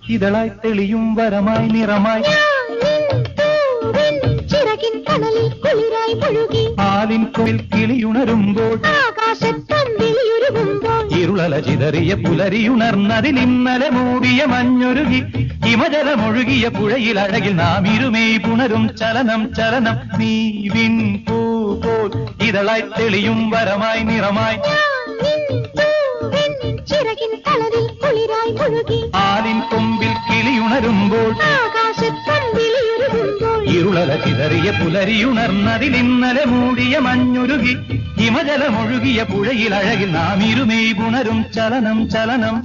ഇതളായി തെളിയും വരമായി നിറമായി ചിറകിൻ കടലിൽ കുളിരായി മുഴുകി ആലിൻ കോയിൽ കിളിയുണരുമ്പോൾ ആകാശത്തമ്പിളിയുരുകുമ്പോൾ ഇരുളല ചിതറിയ പുലരിയുണർന്നതിൽ ഇന്നലെ മൂടിയ മഞ്ഞൊരുകി ഹിമജലമൊഴുകിയ പുഴയിൽ അഴകിൽ നാം ഇരുമേയ് പുണരും ചലനം ചലനം നീ വിൻ പൂ പോൽ ഇതളായി തെളിയും വരമായി നിറമായി ചിറകിൻ കടലിൽ കുളിരായി മുഴുകി ആലിൻ കൊമ്പിൽ കിളിയുണരുമ്പോൾ ആകാശത്തമ്പിളിയുരുകുമ്പോൾ ഇരുളല ചിതറിയ പുലരിയുണർന്നതിൽ ഇന്നലെ മൂടിയ മഞ്ഞുരുകി ഹിമജലമൊഴുകിയ പുഴയിൽ അഴകിൽ നാം ഇരുമേയ് പുണരും ചലനം ചലനം